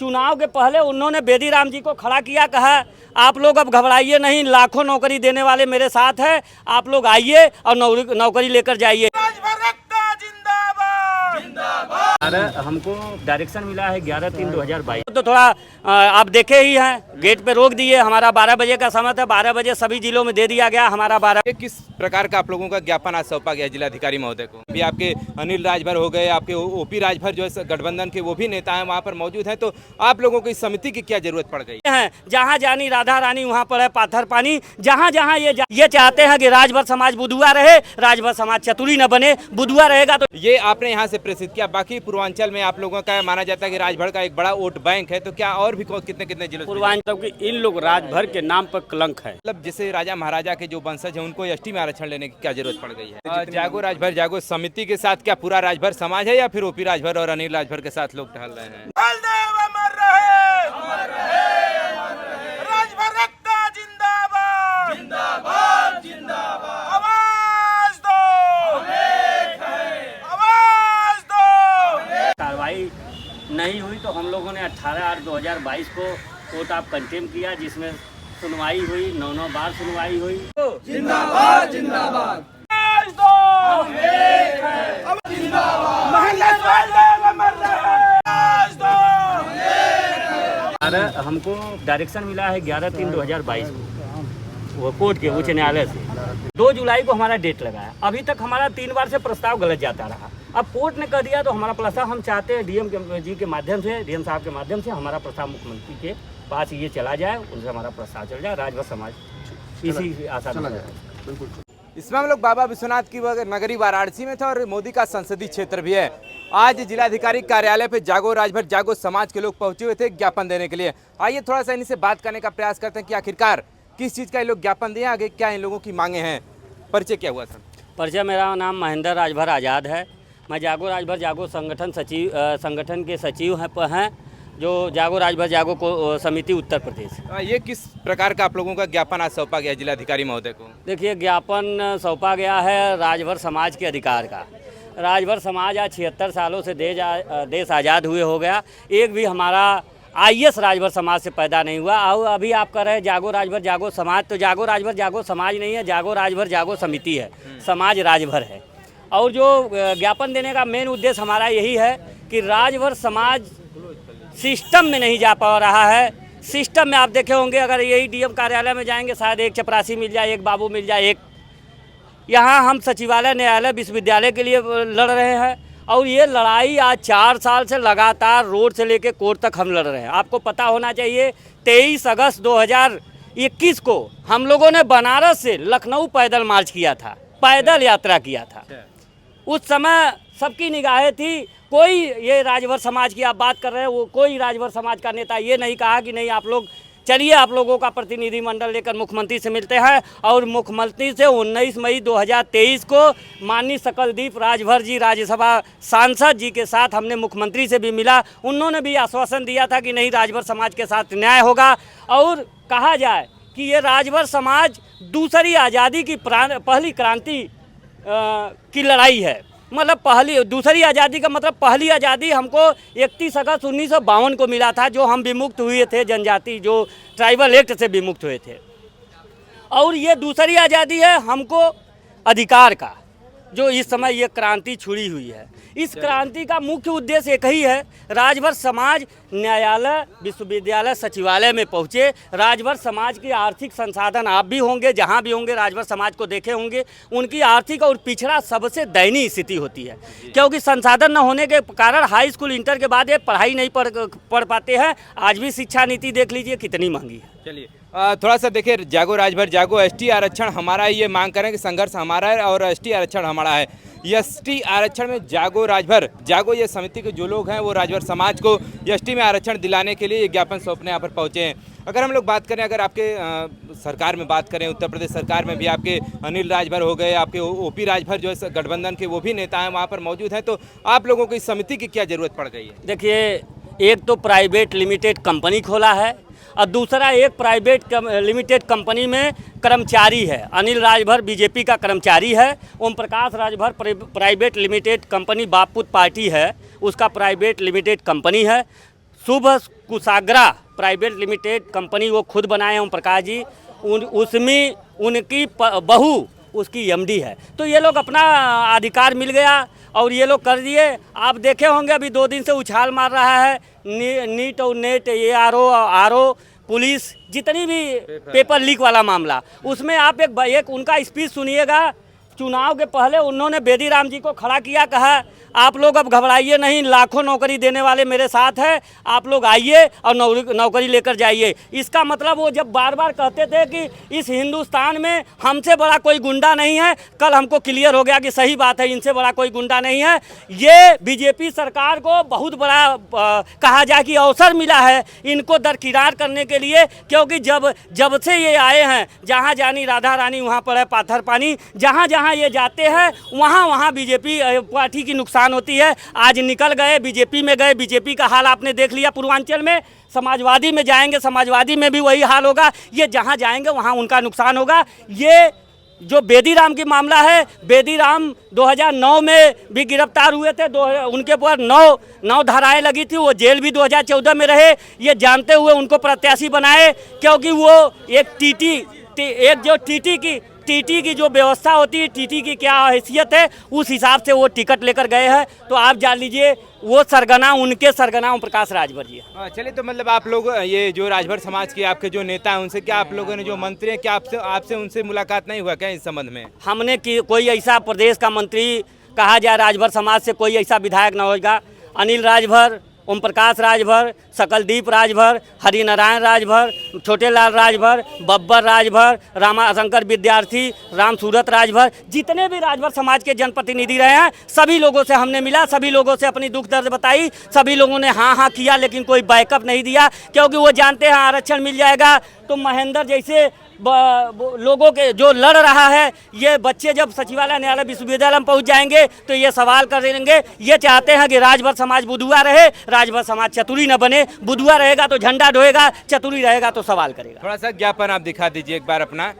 चुनाव के पहले उन्होंने बेदीराम जी को खड़ा किया, कहा आप लोग अब घबराइए नहीं, लाखों नौकरी देने वाले मेरे साथ हैं, आप लोग आइए और नौकरी लेकर जाइए। हमको डायरेक्शन मिला है 11/3/2022। तो थोड़ा आप देखे ही हैं, गेट पे रोक दिए। हमारा 12 बजे का समय था, 12 बजे सभी जिलों में दे दिया गया हमारा 12। किस प्रकार का आप लोगों का ज्ञापन आज सौंपा गया जिलाधिकारी महोदय को? भी आपके अनिल राजभर हो गए, आपके ओपी राजभर जो है गठबंधन के वो भी नेता हैं वहाँ पर मौजूद हैं, तो आप लोगों को इस समिति की क्या जरूरत पड़ गई है? जहाँ जानी राधा रानी वहाँ पर है पाथर पानी। जहाँ जहाँ ये चाहते हैं कि राजभर समाज बुधुआ रहे, राजभर समाज चतुरी न बने। बुधुआ रहेगा तो ये आपने यहाँ से प्रेषित किया। बाकी पूर्वांचल में आप लोगों का माना जाता है कि राजभर का एक बड़ा वोट बैंक है, तो क्या और भी कितने कितने जिलों? पूर्वांचल के इन लोग राजभर के नाम पर कलंक है। मतलब जैसे राजा महाराजा के जो वंशज हैं उनको एसटी में आरक्षण लेने की क्या जरूरत पड़ गई है? जागो राजभर जागो समिति के साथ क्या पूरा राजभर समाज है या फिर ओपी राजभर और अनिल राजभर के साथ लोग टहल रहे हैं? कार्रवाई नहीं हुई तो हम लोगों ने 18/8/2022 को कोर्ट ऑफ कंटेम्प्ट किया, जिसमें सुनवाई हुई, 9 बार सुनवाई हुई। जिंदाबाद जिंदाबाद हमको डायरेक्शन मिला है 11/3/2022 को, वो कोर्ट के उच्च न्यायालय से। 2 जुलाई को हमारा डेट लगा है। अभी तक हमारा 3 बार से प्रस्ताव गलत जाता रहा। अब कोर्ट ने कह दिया तो हमारा प्रस्ताव, हम चाहते हैं डीएम जी के माध्यम से, डीएम साहब के माध्यम से हमारा प्रस्ताव मुख्यमंत्री के पास ये चला जाए, उनसे हमारा प्रस्ताव चल जाए, राजभर समाज इसी आशा में। बिल्कुल। इसमें हम लोग बाबा विश्वनाथ की नगरी वाराणसी में थे और मोदी का संसदीय क्षेत्र भी है। आज जिलाधिकारी कार्यालय पे जागो राजभर जागो समाज के लोग पहुंचे हुए थे ज्ञापन देने के लिए। आइए थोड़ा सा इनसे बात करने का प्रयास करते हैं कि आखिरकार किस चीज़ का ये लोग ज्ञापन दिए, आगे क्या इन लोगों की मांगे हैं। परिचय क्या हुआ सर? परिचय, मेरा नाम महेंद्र राजभर आज़ाद है। मैं जागो राजभर जागो संगठन के सचिव हैं, जो जागो राजभर जागो को समिति उत्तर प्रदेश। ये किस प्रकार का आप लोगों का ज्ञापन आज सौंपा गया जिलाधिकारी महोदय को? देखिए, ज्ञापन सौंपा गया है राजभर समाज के अधिकार का। राजभर समाज आज 76 सालों से देश आज़ाद हुए हो गया, एक भी हमारा आईएएस राजभर समाज से पैदा नहीं हुआ। और अभी आप कह रहे हैं जागो राजभर जागो समाज, तो जागो राजभर जागो समाज नहीं है, जागो राजभर जागो समिति है, समाज राजभर है। और जो ज्ञापन देने का मेन उद्देश्य हमारा यही है कि राजभर समाज सिस्टम में नहीं जा पा रहा है। सिस्टम में आप देखे होंगे, अगर यही डीएम कार्यालय में जाएंगे शायद एक चपरासी मिल जाए, एक बाबू मिल जाए, एक यहाँ हम सचिवालय, न्यायालय, विश्वविद्यालय के लिए लड़ रहे हैं। और ये लड़ाई आज 4 साल से लगातार रोड से लेकर कोर्ट तक हम लड़ रहे हैं। आपको पता होना चाहिए 23 अगस्त 2021 को हम लोगों ने बनारस से लखनऊ पैदल मार्च किया था, पैदल यात्रा किया था। उस समय सबकी निगाहें थी, कोई ये राजभर समाज की आप बात कर रहे हैं, वो कोई राजभर समाज का नेता ये नहीं कहा कि नहीं आप लोग चलिए, आप लोगों का प्रतिनिधिमंडल लेकर मुख्यमंत्री से मिलते हैं। और मुख्यमंत्री से 19 मई 2023 को माननीय सकलदीप राजभर जी, राज्यसभा सांसद जी के साथ हमने मुख्यमंत्री से भी मिला। उन्होंने भी आश्वासन दिया था कि नहीं, राजभर समाज के साथ न्याय होगा। और कहा जाए कि ये राजभर समाज दूसरी आज़ादी की पहली क्रांति की लड़ाई है। मतलब दूसरी आज़ादी का मतलब पहली आज़ादी हमको 31 अगस्त 1952 को मिला था, जो हम विमुक्त हुए थे, जनजाति जो ट्राइबल एक्ट से विमुक्त हुए थे। और ये दूसरी आज़ादी है हमको अधिकार का, जो इस समय ये क्रांति छुड़ी हुई है। इस क्रांति का मुख्य उद्देश्य एक ही है, राजभर समाज न्यायालय, विश्वविद्यालय, सचिवालय में पहुँचे। राजभर समाज की आर्थिक संसाधन आप भी होंगे, जहाँ भी होंगे राजभर समाज को देखे होंगे, उनकी आर्थिक और पिछड़ा सबसे दयनीय स्थिति होती है, क्योंकि संसाधन न होने के कारण हाई स्कूल, इंटर के बाद ये पढ़ाई नहीं पढ़ पाते हैं। आज भी शिक्षा नीति देख लीजिए कितनी महंगी है। चलिए थोड़ा सा देखिए, जागो राजभर जागो, एसटी आरक्षण हमारा है, ये मांग करें कि संघर्ष हमारा है और एसटी आरक्षण हमारा है। एसटी आरक्षण में जागो राजभर जागो ये समिति के जो लोग हैं वो राजभर समाज को एसटी में आरक्षण दिलाने के लिए ये ज्ञापन सौंपने यहाँ पर पहुँचे हैं। अगर हम लोग बात करें, अगर आपके सरकार में बात करें, उत्तर प्रदेश सरकार में भी आपके अनिल राजभर हो गए, आपके ओपी राजभर जो है गठबंधन के वो भी नेता हैं वहाँ पर मौजूद हैं, तो आप लोगों को इस समिति की क्या जरूरत पड़ गई है? देखिए, एक तो प्राइवेट लिमिटेड कंपनी खोला है और दूसरा एक प्राइवेट लिमिटेड कंपनी में कर्मचारी है। अनिल राजभर बीजेपी का कर्मचारी है, Om Prakash Rajbhar private limited company बापूत पार्टी है, उसका प्राइवेट लिमिटेड कंपनी है। Shubh Kushagra private limited company वो खुद बनाए हैं ओम प्रकाश जी, उसमें उनकी बहू उसकी एमडी है। तो ये लोग अपना अधिकार मिल गया और ये लोग कर दिए। आप देखे होंगे अभी 2 दिन से उछाल मार रहा है नीट और नेट, ये आरओ पुलिस, जितनी भी पेपर लीक वाला मामला, उसमें आप एक उनका स्पीच सुनिएगा। चुनाव के पहले उन्होंने बेदी राम जी को खड़ा किया, कहा आप लोग अब घबराइए नहीं, लाखों नौकरी देने वाले मेरे साथ हैं, आप लोग आइए और नौकरी लेकर जाइए। इसका मतलब वो जब बार बार कहते थे कि इस हिंदुस्तान में हमसे बड़ा कोई गुंडा नहीं है, कल हमको क्लियर हो गया कि सही बात है, इनसे बड़ा कोई गुंडा नहीं है। ये बीजेपी सरकार को बहुत बड़ा कहा जाए कि अवसर मिला है इनको दरकिनार करने के लिए, क्योंकि जब से ये आए हैं, जहाँ जानी राधा रानी वहाँ पर है पाथर पानी, जहाँ जहाँ ये जाते हैं वहाँ बीजेपी पार्टी की नुकसान होती है। आज निकल गए, बीजेपी में गए, बीजेपी का हाल आपने देख लिया पूर्वांचल में। समाजवादी में जाएंगे, समाजवादी में भी वही हाल होगा। ये जहाँ जाएंगे वहाँ उनका नुकसान होगा। ये जो बेदी राम की मामला है, बेदी राम 2009 में भी गिरफ्तार हुए थे, उनके ऊपर 9 धाराएं लगी थी, वो जेल भी 2014 में रहे। ये जानते हुए उनको प्रत्याशी बनाए, क्योंकि वो एक टीटी की जो व्यवस्था होती है, टीटी की क्या हैसियत है, उस हिसाब से वो टिकट लेकर गए हैं। तो आप जान लीजिए वो सरगना, उनके सरगना ओम प्रकाश राजभर जी है। चलिए, तो मतलब आप लोग ये जो राजभर समाज के आपके जो नेता हैं, उनसे क्या आप लोगों ने, जो मंत्री हैं, क्या आपसे उनसे मुलाकात नहीं हुआ क्या इस संबंध में? हमने कोई ऐसा प्रदेश का मंत्री कहा जाए राजभर समाज से कोई ऐसा विधायक न होगा। अनिल राजभर, ओम प्रकाश राजभर, सकलदीप राजभर, हरिनारायण राजभर, छोटेलाल राजभर, बब्बर राजभर, रामाशंकर विद्यार्थी, राम सूरत राजभर, जितने भी राजभर समाज के जनप्रतिनिधि रहे हैं, सभी लोगों से हमने मिला, सभी लोगों से अपनी दुख दर्द बताई। सभी लोगों ने हाँ किया, लेकिन कोई बैकअप नहीं दिया, क्योंकि वो जानते हैं आरक्षण मिल जाएगा तो महेंद्र जैसे लोगों के जो लड़ रहा है, ये बच्चे जब सचिवालय न्यायालय विश्वविद्यालय में पहुंच जाएंगे तो ये सवाल करेंगे। ये चाहते हैं कि राजभर समाज बुद्धुआ रहे, राजभर समाज चतुरी न बने। बुद्धुआ रहेगा तो झंडा ढोएगा, चतुरी रहेगा तो सवाल करेगा। थोड़ा सा ज्ञापन आप दिखा दीजिए एक बार अपना।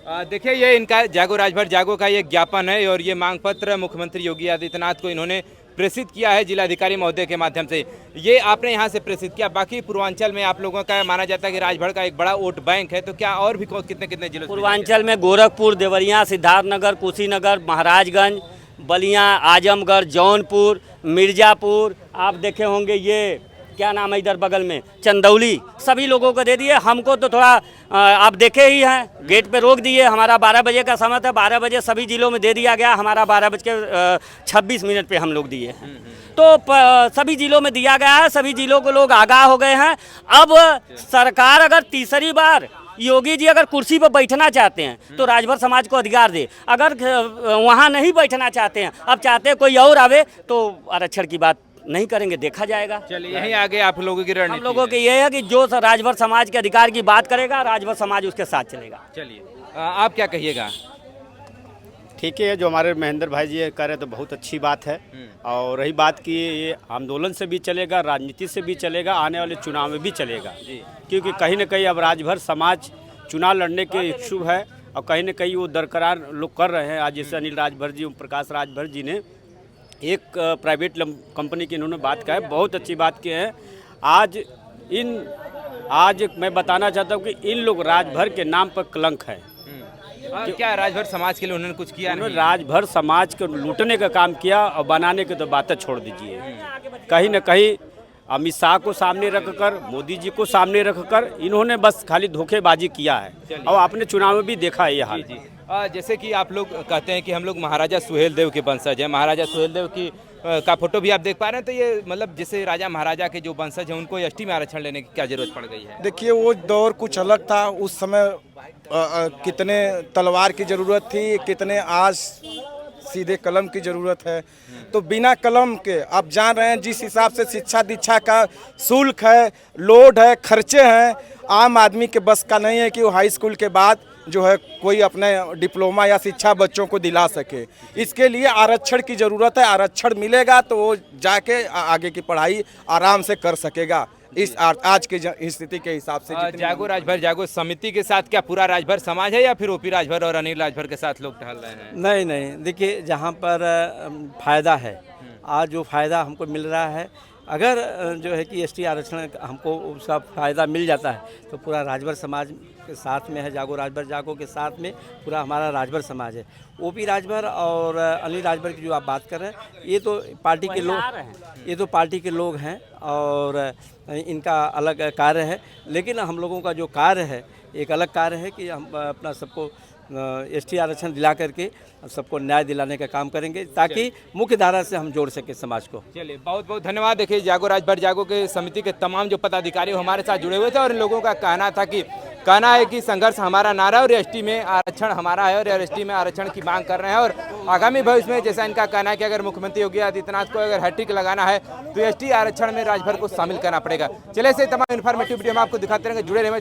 देखिए, ये इनका जागो राजभर जागो का ये ज्ञापन है और ये मांग पत्र मुख्यमंत्री योगी आदित्यनाथ को इन्होंने प्रेषित किया है जिलाधिकारी महोदय के माध्यम से। ये आपने यहाँ से प्रेषित किया। बाकी पूर्वांचल में आप लोगों का माना जाता है कि राजभर का एक बड़ा वोट बैंक है, तो क्या और भी कितने जिलों पूर्वांचल में गोरखपुर, देवरिया, सिद्धार्थनगर, कुशीनगर, महाराजगंज, बलिया, आजमगढ़, जौनपुर, मिर्जापुर, आप देखे होंगे ये क्या नाम है इधर बगल में चंदौली, सभी लोगों को दे दिए। हमको तो थोड़ा आप देखे ही हैं, गेट पे रोक दिए। हमारा 12 बजे का समय था, 12 बजे सभी जिलों में दे दिया गया। हमारा 12:26 पे हम लोग दिए, तो सभी जिलों में दिया गया है। सभी जिलों को लोग आगाह हो गए हैं। अब सरकार अगर तीसरी बार योगी जी अगर कुर्सी पर बैठना चाहते हैं तो राजभर समाज को अधिकार दे। अगर वहाँ नहीं बैठना चाहते हैं, अब चाहते हैं कोई और आवे, तो आरक्षण की बात नहीं करेंगे, देखा जाएगा। चलिए, यहीं आगे आप लोगों की रणनीति, हम लोगों की ये है कि जो राजभर समाज के अधिकार की बात करेगा, राजभर समाज उसके साथ चलेगा। चलिए, आप क्या कहिएगा? ठीक है, जो हमारे महेंद्र भाई जी कह रहे तो बहुत अच्छी बात है। और रही बात की, ये आंदोलन से भी चलेगा, राजनीति से भी चलेगा, आने वाले चुनाव में भी चलेगा, क्योंकि कहीं न कहीं अब राजभर समाज चुनाव लड़ने के इच्छुक है और कहीं न कहीं वो दरकरार लोग कर रहे हैं। आज जैसे अनिल राजभर जी, ओम प्रकाश राजभर जी ने एक प्राइवेट कंपनी की इन्होंने बात कहा है, बहुत अच्छी बात की है। आज मैं बताना चाहता हूँ कि इन लोग राजभर के नाम पर कलंक है। क्या राजभर समाज के लिए उन्होंने कुछ किया? उन्होंने राजभर समाज को लूटने का काम किया और बनाने की तो बातें छोड़ दीजिए। कहीं न कहीं अमित शाह को सामने रखकर, मोदी जी को सामने रखकर इन्होंने बस खाली धोखेबाजी किया है और आपने चुनाव में भी देखा है ये हाल। जैसे कि आप लोग कहते हैं कि हम लोग महाराजा सुहेलदेव के वंशज हैं, महाराजा सुहेलदेव की का फोटो भी आप देख पा रहे हैं, तो ये मतलब जैसे राजा महाराजा के जो वंशज हैं उनको एसटी में आरक्षण लेने की क्या जरूरत पड़ गई है? देखिए, वो दौर कुछ अलग था। उस समय कितने तलवार की ज़रूरत थी, कितने आज सीधे कलम की ज़रूरत है। तो बिना कलम के आप जान रहे हैं जिस हिसाब से शिक्षा दीक्षा का शुल्क है, लोड है, खर्चे हैं, आम आदमी के बस का नहीं है कि वो हाई स्कूल के बाद जो है कोई अपने डिप्लोमा या शिक्षा बच्चों को दिला सके। इसके लिए आरक्षण की ज़रूरत है। आरक्षण मिलेगा तो वो जाके आगे की पढ़ाई आराम से कर सकेगा। इस आज की स्थिति के हिसाब से जागो राजभर जागो समिति के साथ क्या पूरा राजभर समाज है या फिर ओपी राजभर और अनिल राजभर के साथ लोग टहल रहे हैं? नहीं, देखिए, जहाँ पर फ़ायदा है, आज जो फ़ायदा हमको मिल रहा है, अगर जो है कि एसटी आरक्षण हमको उसका फ़ायदा मिल जाता है तो पूरा राजभर समाज के साथ में है, जागो राजभर जागो के साथ में पूरा हमारा राजभर समाज है। ओपी राजभर और अनिल राजभर की जो आप बात कर रहे हैं ये तो पार्टी के लोग, ये तो पार्टी के लोग हैं और इनका अलग कार्य है, लेकिन हम लोगों का जो कार्य है एक अलग कार्य है कि हम अपना सबको एसटी आरक्षण दिला करके सबको न्याय दिलाने का काम करेंगे ताकि मुख्य धारा से हम जोड़ सकें समाज को। चलिए बहुत बहुत धन्यवाद। देखिए जागो राजभर जागो के समिति के तमाम जो पदाधिकारी हमारे साथ जुड़े हुए थे और इन लोगों का कहना है कि संघर्ष हमारा नारा और एसटी में आरक्षण हमारा है और एसटी में आरक्षण की मांग कर रहे हैं और आगामी भविष्य में जैसा इनका कहना है कि अगर मुख्यमंत्री योगी आदित्यनाथ को अगर हैट्रिक लगाना है तो एसटी आरक्षण में राजभर को शामिल करना पड़ेगा। चलिए ऐसे तमाम इन्फॉर्मेटिव वीडियो हम आपको दिखाते रहेंगे, जुड़े रहेंगे।